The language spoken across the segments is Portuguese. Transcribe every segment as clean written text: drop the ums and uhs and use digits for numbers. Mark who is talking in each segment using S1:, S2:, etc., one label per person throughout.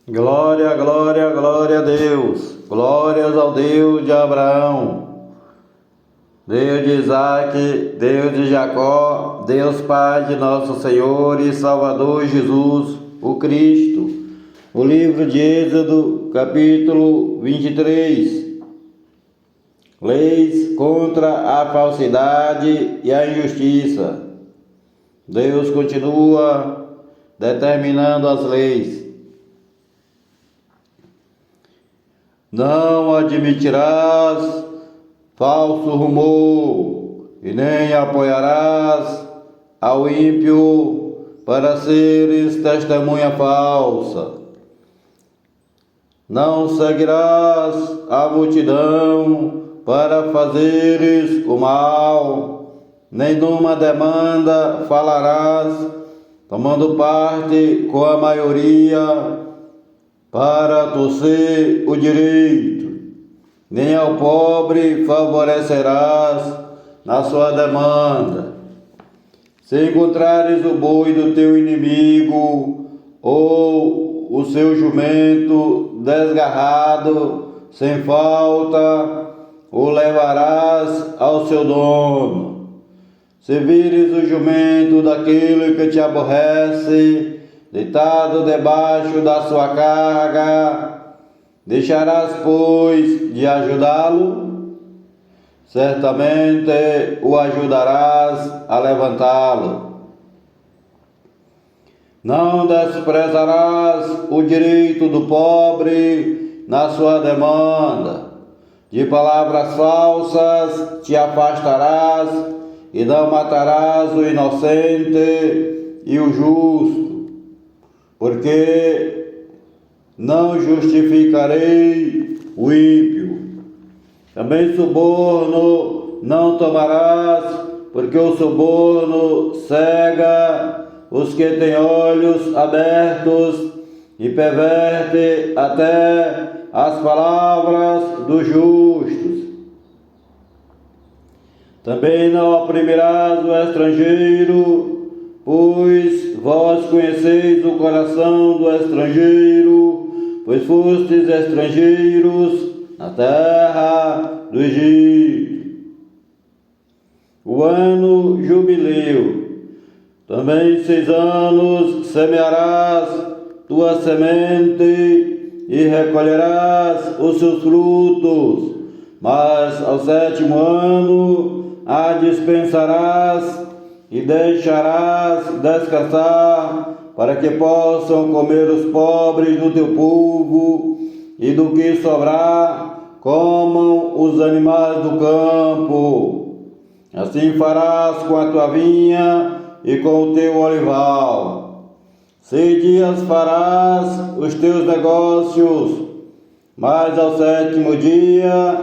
S1: Glória, glória, glória a Deus. Glórias ao Deus de Abraão, Deus de Isaac, Deus de Jacó, Deus Pai de nosso Senhor e Salvador Jesus, o Cristo. O livro de Êxodo, capítulo 23. Leis contra a falsidade e a injustiça. Deus continua determinando as leis. Não admitirás falso rumor, e nem apoiarás ao ímpio para seres testemunha falsa. Não seguirás a multidão para fazeres o mal, nem numa demanda falarás, tomando parte com a maioria, para torcer o direito, nem ao pobre favorecerás na sua demanda. Se encontrares o boi do teu inimigo, ou o seu jumento desgarrado, sem falta, o levarás ao seu dono. Se vires o jumento daquele que te aborrece, deitado debaixo da sua carga, deixarás, pois, de ajudá-lo? Certamente o ajudarás a levantá-lo. Não desprezarás o direito do pobre na sua demanda. De palavras falsas te afastarás e não matarás o inocente e o justo. Porque não justificarei o ímpio. Também suborno não tomarás, porque o suborno cega os que têm olhos abertos e perverte até as palavras dos justos. Também não oprimirás o estrangeiro, pois vós conheceis o coração do estrangeiro, pois fostes estrangeiros na terra do Egito. O ano jubileu. Também 6 anos semearás tua semente e recolherás os seus frutos, mas ao 7º ano a dispensarás e deixarás descansar, para que possam comer os pobres do teu povo, e do que sobrar comam os animais do campo. Assim farás com a tua vinha e com o teu olival. 6 dias farás os teus negócios, mas ao 7º dia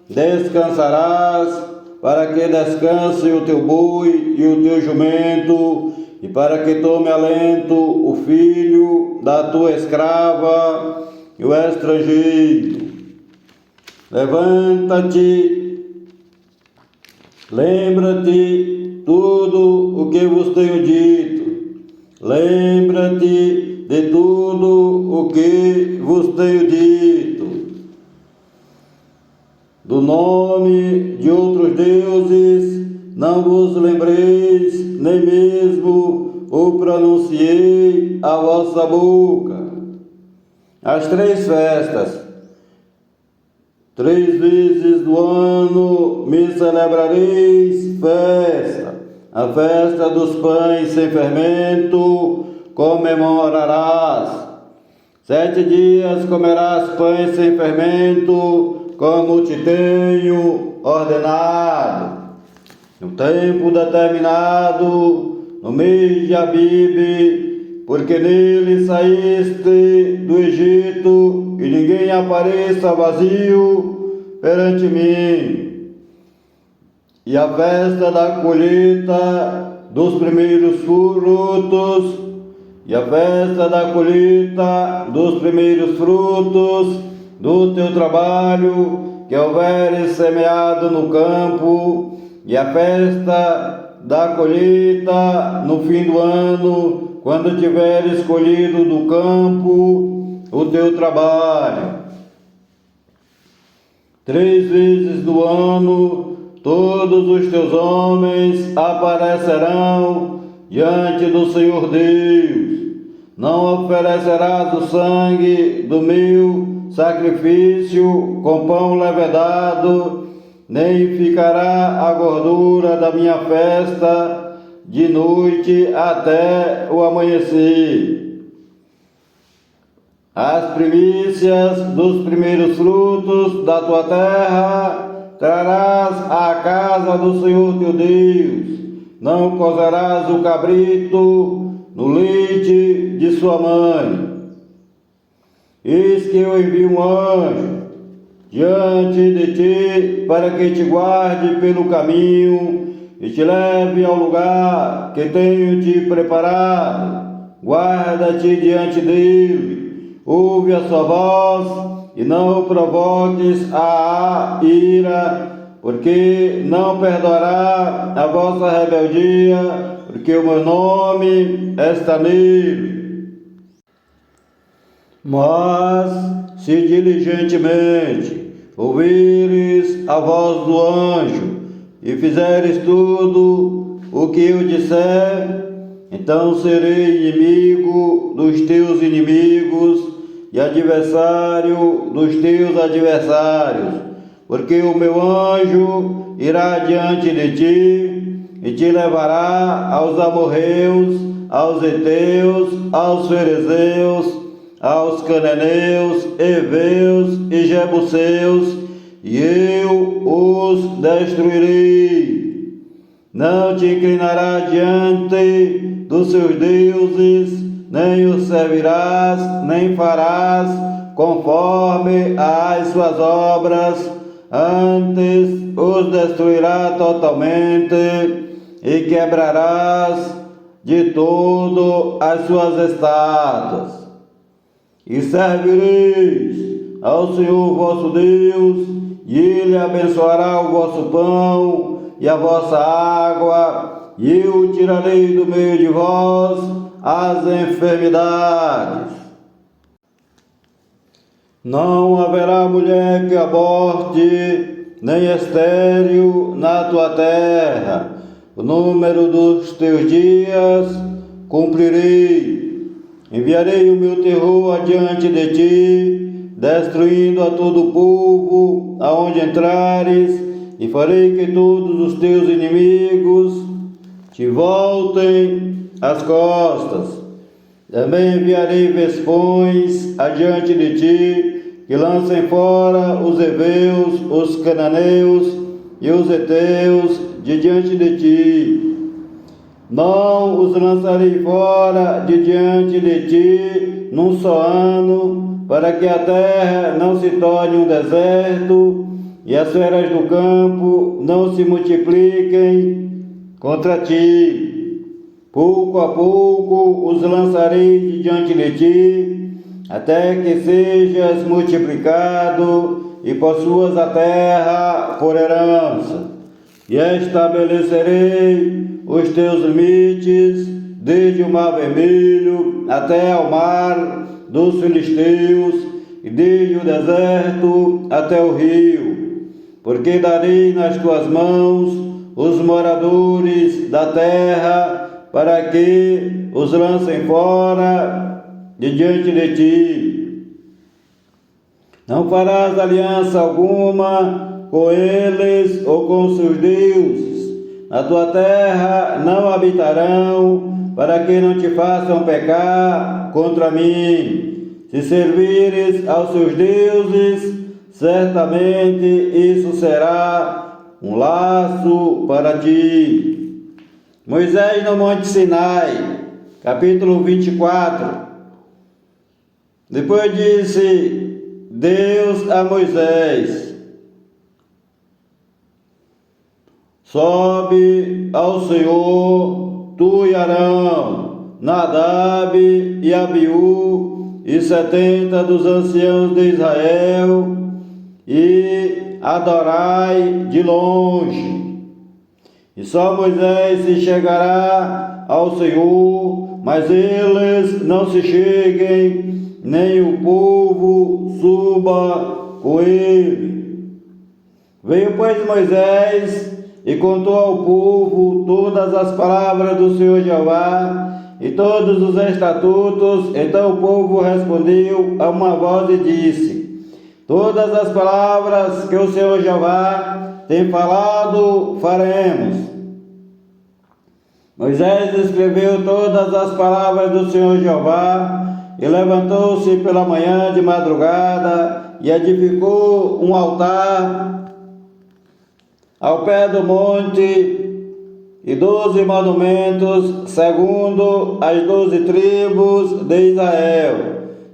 S1: descansarás, para que descanse o teu boi e o teu jumento, e para que tome alento o filho da tua escrava e o estrangeiro. Levanta-te, lembra-te tudo o que vos tenho dito. Lembra-te de tudo o que vos tenho dito. Do nome de outros deuses não vos lembreis, nem mesmo o pronunciei a vossa boca. As 3 festas, 3 vezes do ano me celebrareis festa. A festa dos pães sem fermento comemorarás. 7 dias comerás pães sem fermento, como te tenho ordenado. No tempo determinado, no mês de Abibe, porque nele saíste do Egito, e ninguém apareça vazio perante mim. E a festa da colheita dos primeiros frutos, e a festa da colheita dos primeiros frutos do teu trabalho que houveres semeado no campo, e a festa da colheita no fim do ano, quando tiveres colhido do campo o teu trabalho. 3 vezes no ano, todos os teus homens aparecerão diante do Senhor Deus. Não oferecerás o sangue do meu sacrifício com pão levedado, nem ficará a gordura da minha festa de noite até o amanhecer. As primícias dos primeiros frutos da tua terra trarás à casa do Senhor teu Deus. Não cozerás o cabrito no leite de sua mãe. Eis que eu envio um anjo diante de ti para que te guarde pelo caminho e te leve ao lugar que tenho te preparado. Guarda-te diante dele. Ouve a sua voz e não provoques a ira, porque não perdoará a vossa rebeldia, porque o meu nome está nele. Mas se diligentemente ouvires a voz do anjo e fizeres tudo o que eu disser, então serei inimigo dos teus inimigos e adversário dos teus adversários, porque o meu anjo irá diante de ti e te levará aos amorreus, aos heteus, aos ferezeus, aos cananeus, heveus e jebuseus, e eu os destruirei. Não te inclinarás diante dos seus deuses, nem os servirás, nem farás conforme as suas obras, antes os destruirás totalmente e quebrarás de todo as suas estátuas. E servireis ao Senhor vosso Deus, e Ele abençoará o vosso pão e a vossa água, e eu tirarei do meio de vós as enfermidades. Não haverá mulher que aborte, nem estéril na tua terra. O número dos teus dias cumprirei. Enviarei o meu terror adiante de ti, destruindo a todo o povo aonde entrares, e farei que todos os teus inimigos te voltem as costas. Também enviarei vespões adiante de ti, que lancem fora os heveus, os cananeus e os heteus de diante de ti. Não os lançarei fora de diante de ti num só ano, para que a terra não se torne um deserto e as feras do campo não se multipliquem contra ti. Pouco a pouco os lançarei de diante de ti, até que sejas multiplicado e possuas a terra por herança. E estabelecerei os teus limites desde o mar vermelho até ao mar dos filisteus, e desde o deserto até o rio, porque darei nas tuas mãos os moradores da terra, para que os lancem fora de diante de ti. Não farás aliança alguma com eles ou com seus deuses. Na tua terra não habitarão, para que não te façam pecar contra mim. Se servires aos seus deuses, certamente isso será um laço para ti. Moisés no Monte Sinai, capítulo 24. Depois disse Deus a Moisés: sobe ao Senhor, tu e Arão, Nadab e Abiú, e 70 dos anciãos de Israel, e adorai de longe. E só Moisés se chegará ao Senhor, mas eles não se cheguem, nem o povo suba com ele. Veio, pois, Moisés e contou ao povo todas as palavras do Senhor Jeová e todos os estatutos. Então o povo respondeu a uma voz e disse: todas as palavras que o Senhor Jeová tem falado, faremos. Moisés escreveu todas as palavras do Senhor Jeová e levantou-se pela manhã de madrugada e edificou um altar ao pé do monte e 12 monumentos segundo as 12 tribos de Israel,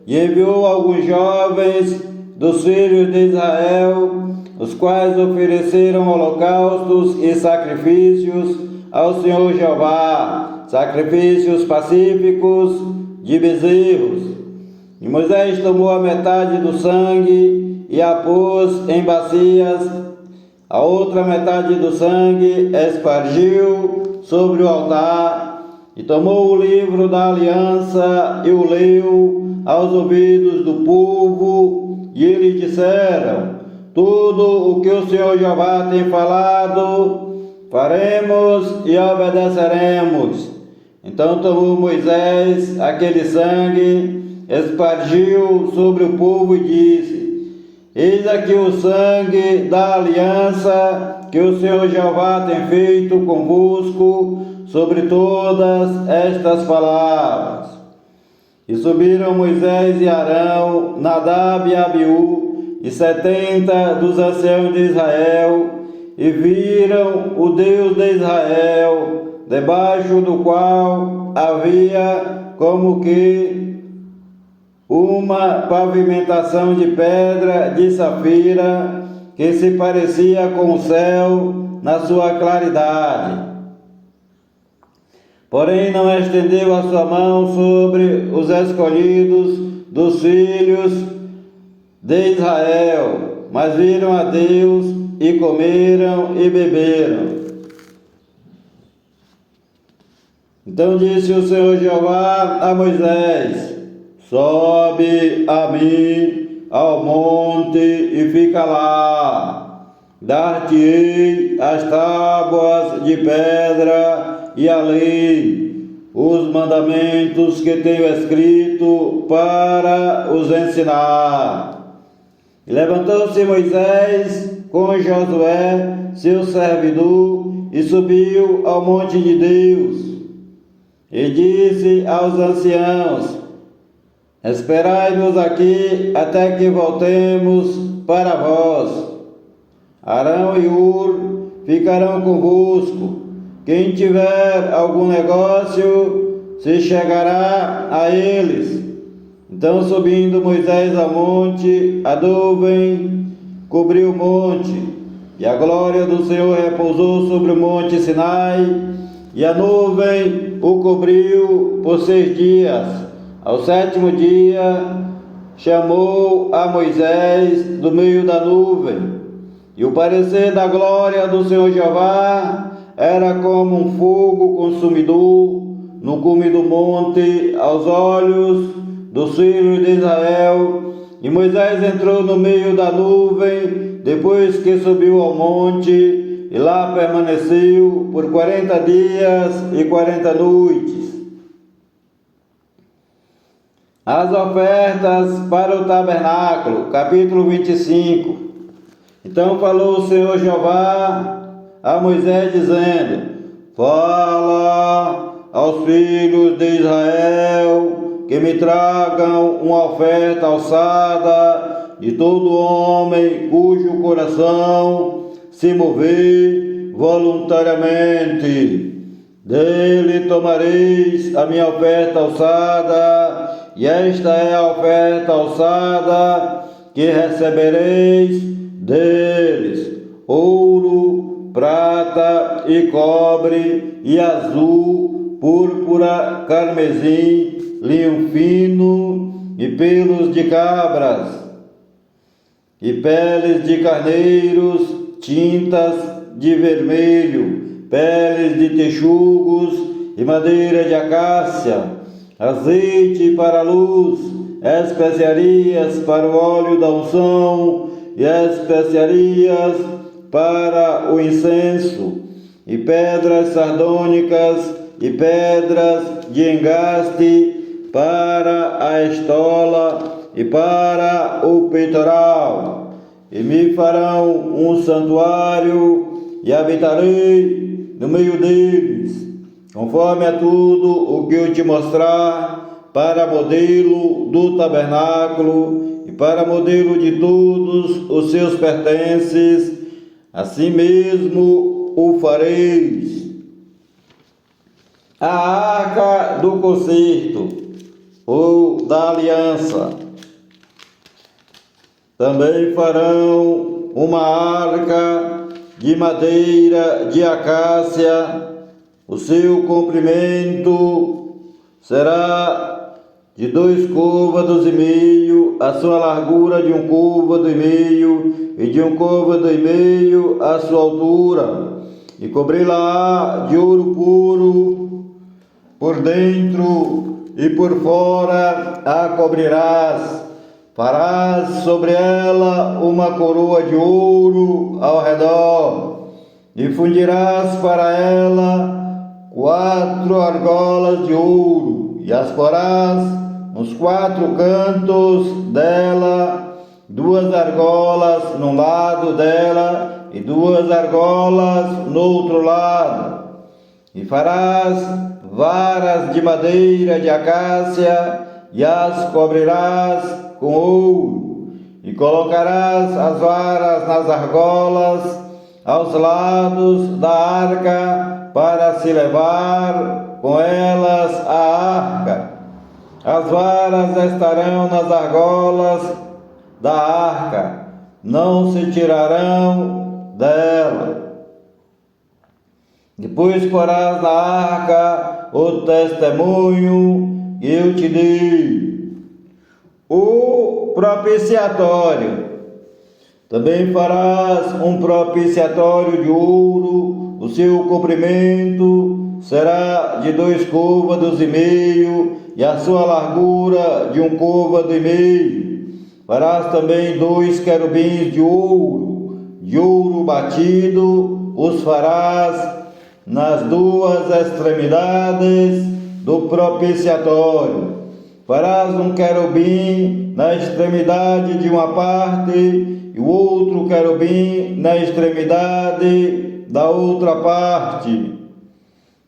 S1: e enviou alguns jovens dos filhos de Israel, os quais ofereceram holocaustos e sacrifícios ao Senhor Jeová, sacrifícios pacíficos de bezerros. E Moisés tomou a metade do sangue e a pôs em bacias, a outra metade do sangue espargiu sobre o altar, e tomou o livro da aliança e o leu aos ouvidos do povo, e eles disseram: tudo o que o Senhor Jeová tem falado, faremos e obedeceremos. Então tomou Moisés aquele sangue, espargiu sobre o povo e disse: eis aqui o sangue da aliança que o Senhor Jeová tem feito convosco sobre todas estas palavras. E subiram Moisés e Arão, Nadab e Abiú, e 70 dos anciãos de Israel, e viram o Deus de Israel, debaixo do qual havia como que uma pavimentação de pedra de safira, que se parecia com o céu na sua claridade. Porém não estendeu a sua mão sobre os escolhidos dos filhos de Israel, mas viram a Deus e comeram e beberam. Então disse o Senhor Jeová a Moisés: sobe a mim ao monte e fica lá. Dar-te-ei as tábuas de pedra e a lei, os mandamentos que tenho escrito para os ensinar. E levantou-se Moisés com Josué, seu servidor, e subiu ao monte de Deus. E disse aos anciãos: esperai-nos aqui até que voltemos para vós. Arão e Hur ficarão convosco. Quem tiver algum negócio se chegará a eles. Então, subindo Moisés ao monte, a nuvem cobriu o monte, e a glória do Senhor repousou sobre o monte Sinai, e a nuvem o cobriu por 6 dias. Ao 7º dia, chamou a Moisés do meio da nuvem, e o parecer da glória do Senhor Jeová era como um fogo consumidor no cume do monte aos olhos dos filhos de Israel. E Moisés entrou no meio da nuvem, depois que subiu ao monte, e lá permaneceu por 40 dias e 40 noites. As ofertas para o tabernáculo, capítulo 25. Então falou o Senhor Jeová a Moisés, dizendo: fala aos filhos de Israel que me tragam uma oferta alçada de todo homem cujo coração se mover voluntariamente. Dele tomareis a minha oferta alçada, e esta é a oferta alçada que recebereis deles: ouro, prata e cobre, e azul, púrpura, carmesim, linho fino, e pelos de cabras, e peles de carneiros, tintas de vermelho, peles de texugos e madeira de acácia, azeite para a luz, especiarias para o óleo da unção, e especiarias para o incenso, e pedras sardônicas, e pedras de engaste para a estola e para o peitoral. E me farão um santuário, e habitarei no meio deles, conforme a tudo o que eu te mostrar, para modelo do tabernáculo e para modelo de todos os seus pertences, assim mesmo o fareis. A arca do concerto, ou da aliança. Também farão uma arca de madeira de acácia. O seu comprimento será de 2 côvados e meio, a sua largura de 1 côvado e meio, e de 1 côvado e meio a sua altura, e cobri-la de ouro puro, por dentro e por fora a cobrirás. Farás sobre ela uma coroa de ouro ao redor, e fundirás para ela 4 argolas de ouro, e as porás nos 4 cantos dela, 2 argolas num lado dela e 2 argolas no outro lado. E farás varas de madeira de acácia, e as cobrirás com ouro, e colocarás as varas nas argolas aos lados da arca, para se levar com elas a arca. As varas estarão nas argolas da arca, não se tirarão dela. Depois porás na arca o testemunho que eu te dei. O propiciatório. Também farás um propiciatório de ouro. O seu comprimento será de 2 côvados e meio, e a sua largura de 1 côvado e meio. Farás também 2 querubins de ouro batido. Os farás nas 2 extremidades do propiciatório. Farás um querubim na extremidade de uma parte, e o outro querubim na extremidade da outra parte.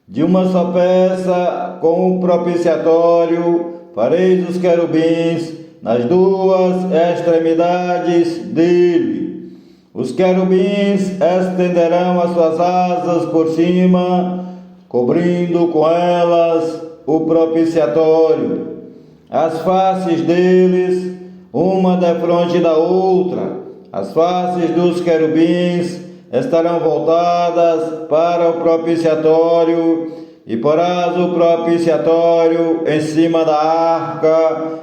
S1: De uma só peça com o propiciatório fareis os querubins nas 2 extremidades dele. Os querubins estenderão as suas asas por cima, cobrindo com elas o propiciatório. As faces deles, uma defronte da outra. As faces dos querubins estarão voltadas para o propiciatório, e porás o propiciatório em cima da arca.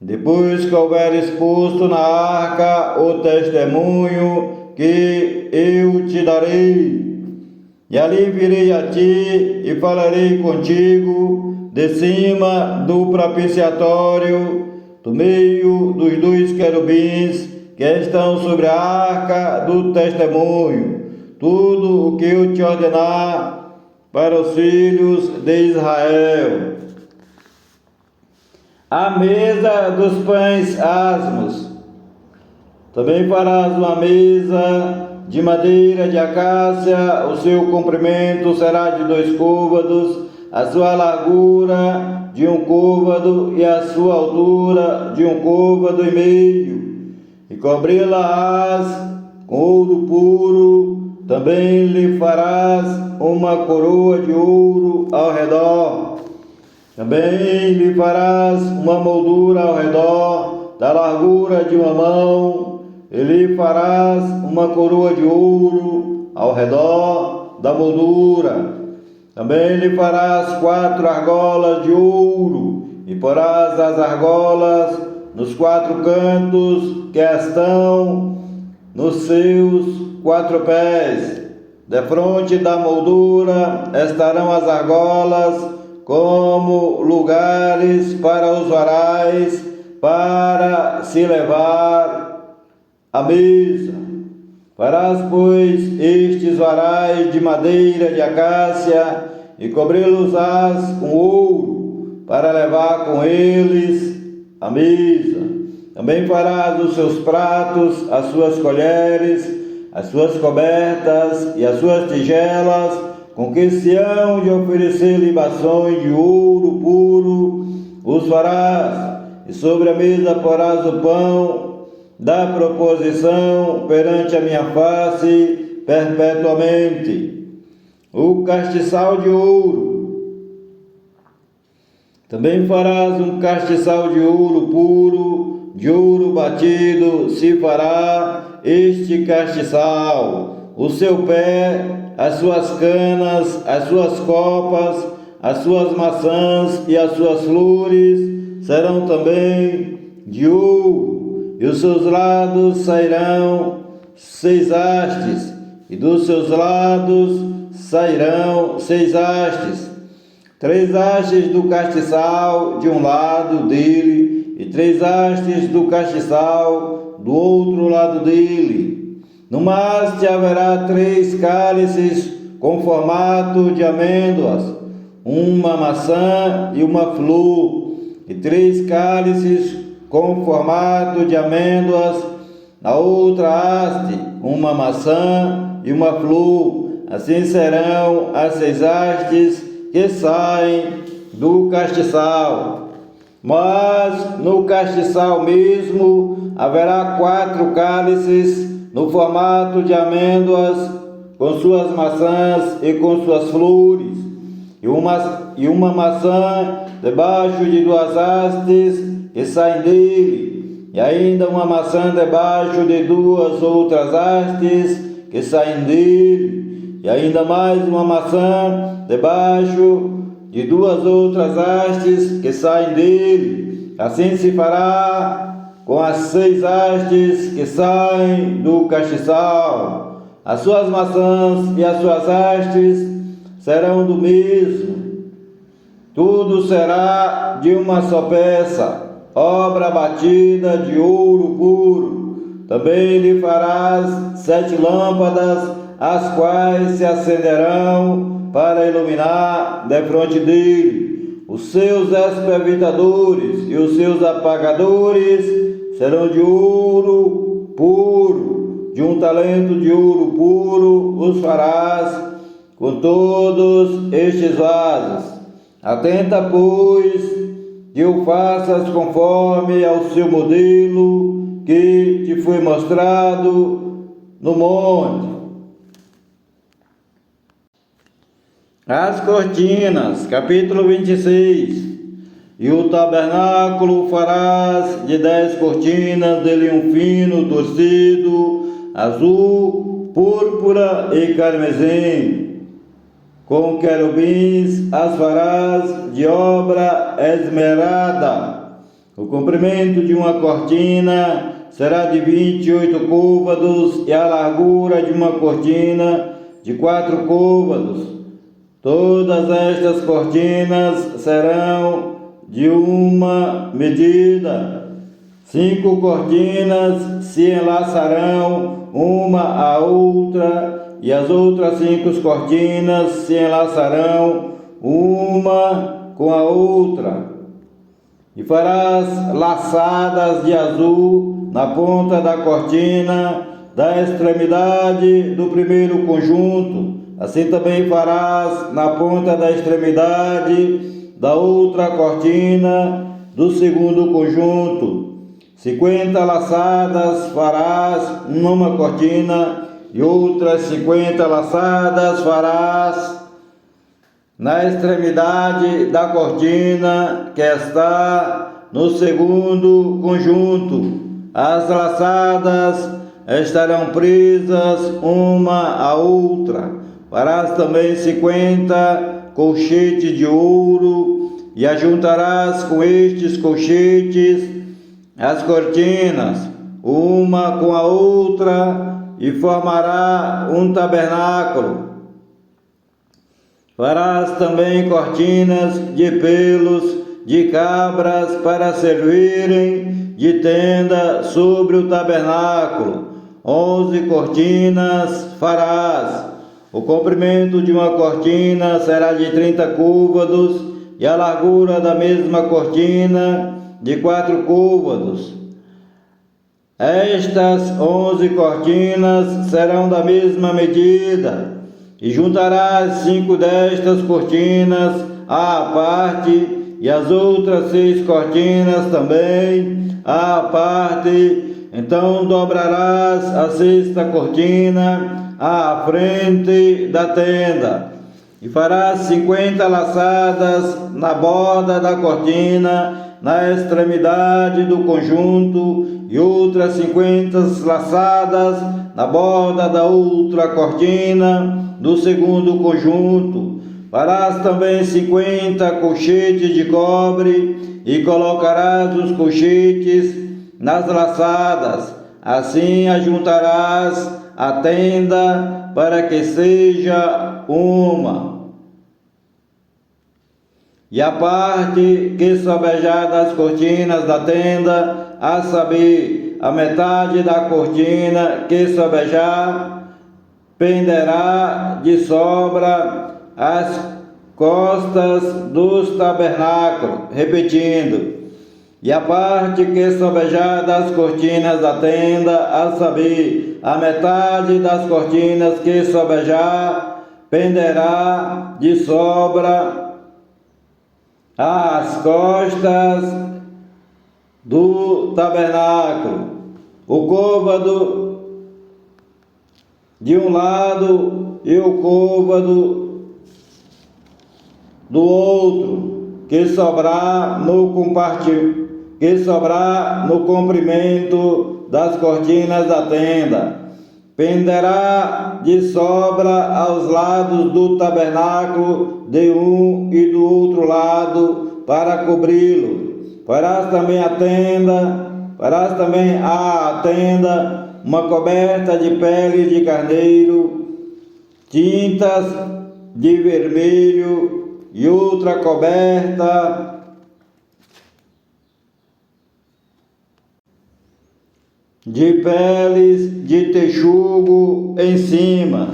S1: Depois que houveres posto na arca o testemunho que eu te darei, e ali virei a ti e falarei contigo de cima do propiciatório, do meio dos 2 querubins que estão sobre a arca do testemunho, tudo o que eu te ordenar para os filhos de Israel. A mesa dos pães asmos. Também farás uma mesa de madeira de acácia. O seu comprimento será de 2 côvados, a sua largura de 1 côvado e a sua altura de 1 côvado e meio. E cobri-la-ás com ouro puro. Também lhe farás uma coroa de ouro ao redor. Também lhe farás uma moldura ao redor da largura de uma mão, e lhe farás uma coroa de ouro ao redor da moldura. Também lhe farás 4 argolas de ouro, e porás as argolas nos 4 cantos que estão nos seus 4 pés. Defronte da moldura estarão as argolas como lugares para os varais para se levar à mesa. Farás, pois, estes varais de madeira de acácia e cobri-los-ás com ouro para levar com eles à mesa. Também farás os seus pratos, as suas colheres, as suas cobertas e as suas tigelas, com que se hão de oferecer libações de ouro puro, os farás, e sobre a mesa porás o pão da proposição perante a minha face perpetuamente. O castiçal de ouro. Também farás um castiçal de ouro puro, de ouro batido se fará este castiçal. O seu pé, as suas canas, as suas copas, as suas maçãs e as suas flores serão também de ouro. E os seus lados sairão 6 hastes, e dos seus lados sairão 6 hastes. 3 hastes do castiçal de um lado dele, e 3 hastes do castiçal do outro lado dele. Numa haste haverá 3 cálices com formato de amêndoas, uma maçã e uma flor, e 3 cálices com formato de amêndoas, na outra haste, uma maçã e uma flor. Assim serão as 6 hastes que saem do castiçal. Mas no castiçal mesmo haverá 4 cálices no formato de amêndoas, com suas maçãs e com suas flores, e uma maçã debaixo de 2 hastes que saem dele, e ainda uma maçã debaixo de 2 outras hastes que saem dele, e ainda mais uma maçã debaixo de 2 outras hastes que saem dele. Assim se fará com as 6 hastes que saem do castiçal. As suas maçãs e as suas hastes serão do mesmo. Tudo será de uma só peça, obra batida de ouro puro. Também lhe farás 7 lâmpadas, as quais se acenderão para iluminar defronte dele. Os seus espervitadores e os seus apagadores serão de ouro puro, de 1 talento de ouro puro os farás com todos estes vasos. Atenta, pois, que o faças conforme ao seu modelo que te foi mostrado no monte. As cortinas, capítulo 26. E o tabernáculo farás de 10 cortinas de linho fino, torcido, azul, púrpura e carmesim. Com querubins as farás de obra esmerada. O comprimento de uma cortina será de 28 côvados e a largura de uma cortina de 4 côvados. Todas estas cortinas serão de uma medida. 5 cortinas se enlaçarão uma à outra, e as outras 5 cortinas se enlaçarão uma com a outra. E farás laçadas de azul na ponta da cortina da extremidade do primeiro conjunto. Assim também farás na ponta da extremidade da outra cortina do segundo conjunto. 50 laçadas farás numa cortina, e outras 50 laçadas farás na extremidade da cortina que está no segundo conjunto. As laçadas estarão presas uma à outra. Farás também 50 colchetes de ouro, e ajuntarás com estes colchetes as cortinas, uma com a outra, e formará um tabernáculo. Farás também cortinas de pelos de cabras para servirem de tenda sobre o tabernáculo. 11 cortinas farás. O comprimento de uma cortina será de 30 côvados e a largura da mesma cortina de 4 côvados. Estas 11 cortinas serão da mesma medida, e juntarás 5 destas cortinas à parte, e as outras 6 cortinas também à parte. Então dobrarás a 6ª cortina à frente da tenda, e farás 50 laçadas na borda da cortina, na extremidade do conjunto, e outras 50 laçadas na borda da outra cortina do segundo conjunto. Farás também 50 colchetes de cobre, e colocarás os colchetes nas laçadas. Assim ajuntarás a tenda para que seja uma. E a parte que sobejar das cortinas da tenda, a saber, a metade da cortina que sobejar, penderá de sobra às costas dos tabernáculos. Repetindo. E a parte que sobejar das cortinas da tenda, a saber, a metade das cortinas que sobejar, penderá de sobra às costas do tabernáculo. O côvado de um lado e o côvado do outro, que sobrar no comprimento das cortinas da tenda, penderá de sobra aos lados do tabernáculo, de um e do outro lado, para cobri-lo. Farás também à tenda uma coberta de pele de carneiro, tintas de vermelho, e outra coberta de peles de texugo em cima.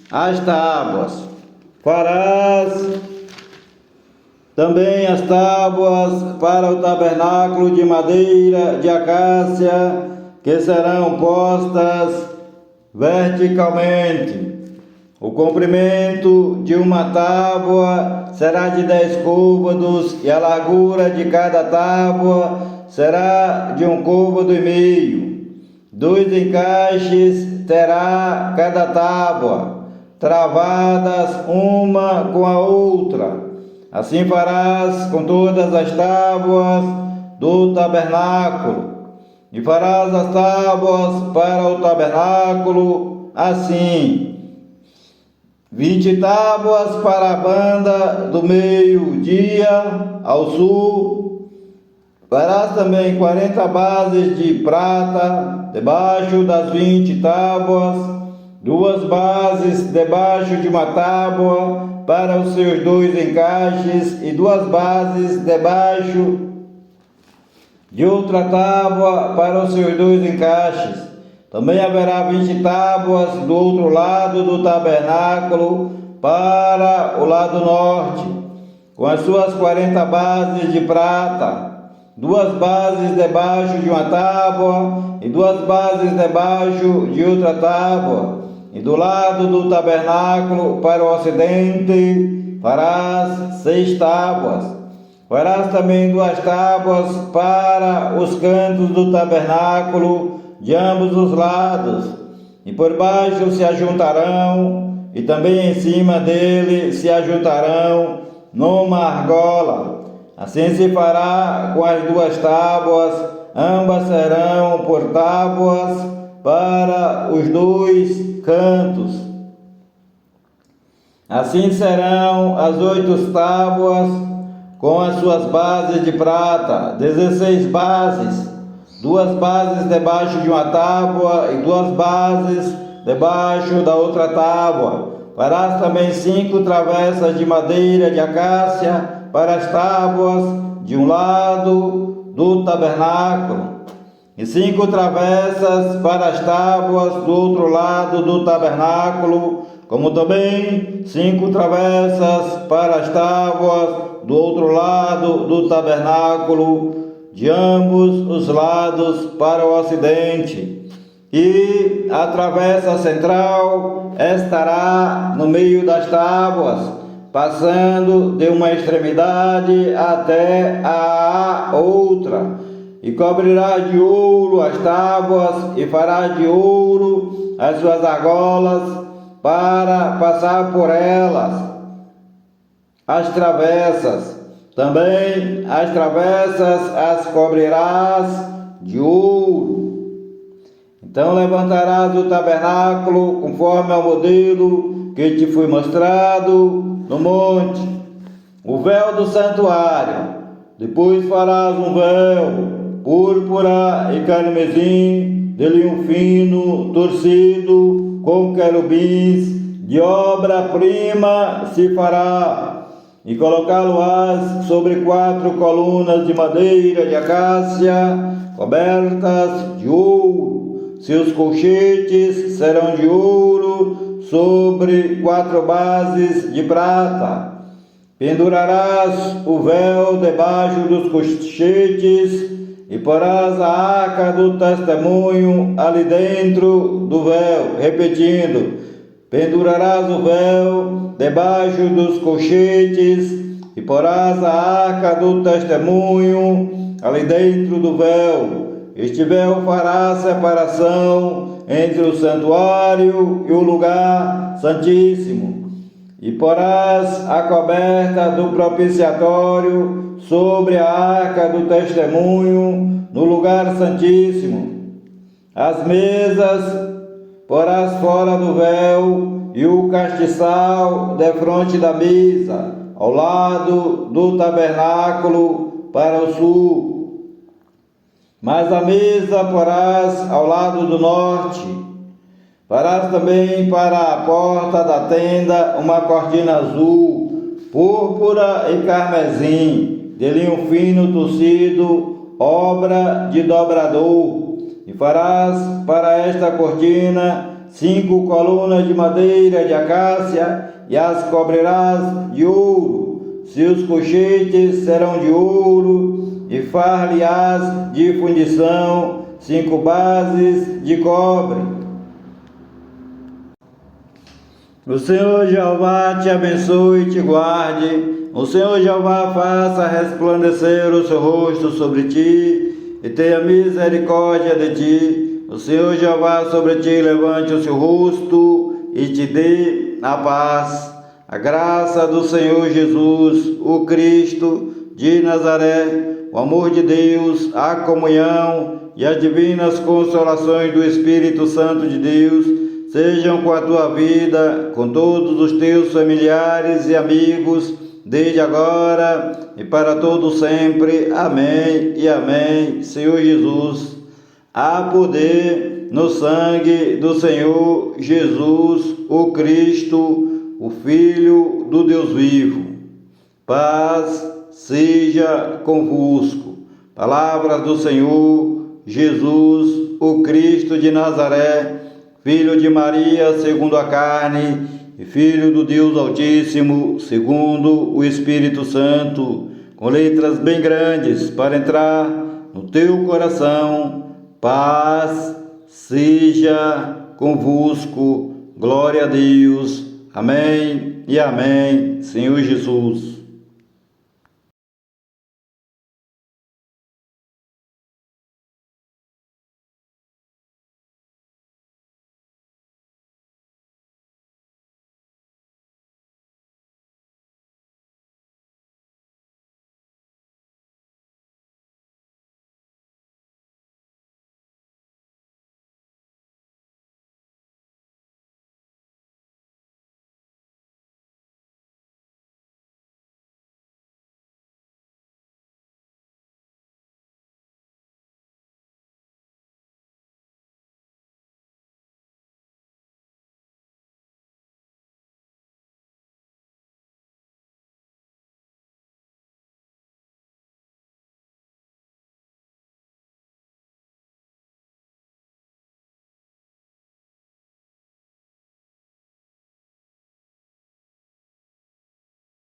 S1: As tábuas. Farás também as tábuas para o tabernáculo de madeira de acácia, que serão postas verticalmente. O comprimento de uma tábua será de 10 côvados, e a largura de cada tábua será de 1,5 côvados. 2 encaixes terá cada tábua, travadas uma com a outra. Assim farás com todas as tábuas do tabernáculo. E farás as tábuas para o tabernáculo assim: 20 tábuas para a banda do meio-dia ao sul. Farás também 40 bases de prata debaixo das 20 tábuas, 2 bases debaixo de uma tábua para os seus 2 encaixes, e 2 bases debaixo de outra tábua para os seus 2 encaixes. Também haverá 20 tábuas do outro lado do tabernáculo para o lado norte, com as suas 40 bases de prata, 2 bases debaixo de uma tábua e 2 bases debaixo de outra tábua. E do lado do tabernáculo para o ocidente farás 6 tábuas. Farás também 2 tábuas para os cantos do tabernáculo de ambos os lados, e por baixo se ajuntarão, e também em cima dele se ajuntarão numa argola. Assim se fará com as 2 tábuas, ambas serão por tábuas para os 2 cantos. Assim serão as 8 tábuas com as suas bases de prata, 16 bases, 2 bases debaixo de uma tábua e 2 bases debaixo da outra tábua. Farás também 5 travessas de madeira de acácia para as tábuas de um lado do tabernáculo, e 5 travessas para as tábuas do outro lado do tabernáculo, como também 5 travessas para as tábuas do outro lado do tabernáculo, de ambos os lados para o ocidente. E a travessa central estará no meio das tábuas, passando de uma extremidade até a outra. E cobrirá de ouro as tábuas, e fará de ouro as suas argolas, para passar por elas as travessas. Também as travessas as cobrirás de ouro. Então levantarás o tabernáculo conforme ao modelo que te foi mostrado no monte, o véu do santuário. Depois farás um véu púrpura e carmesim, de linho fino, torcido, com querubins, de obra-prima se fará, e colocá-lo-ás sobre 4 colunas de madeira de acácia, cobertas de ouro. Seus colchetes serão de ouro, sobre 4 bases de prata. Pendurarás o véu debaixo dos colchetes, e porás a arca do testemunho ali dentro do véu. Repetindo, pendurarás o véu debaixo dos colchetes, e porás a arca do testemunho ali dentro do véu. Este véu fará separação entre o santuário e o lugar santíssimo. E porás a coberta do propiciatório sobre a arca do testemunho no lugar santíssimo. As mesas porás fora do véu, e o castiçal defronte da mesa, ao lado do tabernáculo para o sul. Mas a mesa porás ao lado do norte. Farás também para a porta da tenda uma cortina azul, púrpura e carmesim, de linho fino torcido, obra de dobrador. E farás para esta cortina 5 colunas de madeira de acácia, e as cobrirás de ouro. Seus colchetes serão de ouro, e far-lhe-ás de fundição 5 bases de cobre. O Senhor Jeová te abençoe e te guarde. O Senhor Jeová faça resplandecer o seu rosto sobre ti e tenha misericórdia de ti. O Senhor Jeová sobre ti levante o seu rosto e te dê a paz. A graça do Senhor Jesus, o Cristo de Nazaré, o amor de Deus, a comunhão e as divinas consolações do Espírito Santo de Deus sejam com a tua vida, com todos os teus familiares e amigos, desde agora e para todo sempre. Amém e amém. Senhor Jesus, há poder no sangue do Senhor Jesus, o Cristo, o Filho do Deus vivo. Paz seja convosco. Palavras do Senhor Jesus, o Cristo de Nazaré, Filho de Maria, segundo a carne, e Filho do Deus Altíssimo, segundo o Espírito Santo, com letras bem grandes para entrar no teu coração. Paz seja convosco. Glória a Deus. Amém e amém. Senhor Jesus.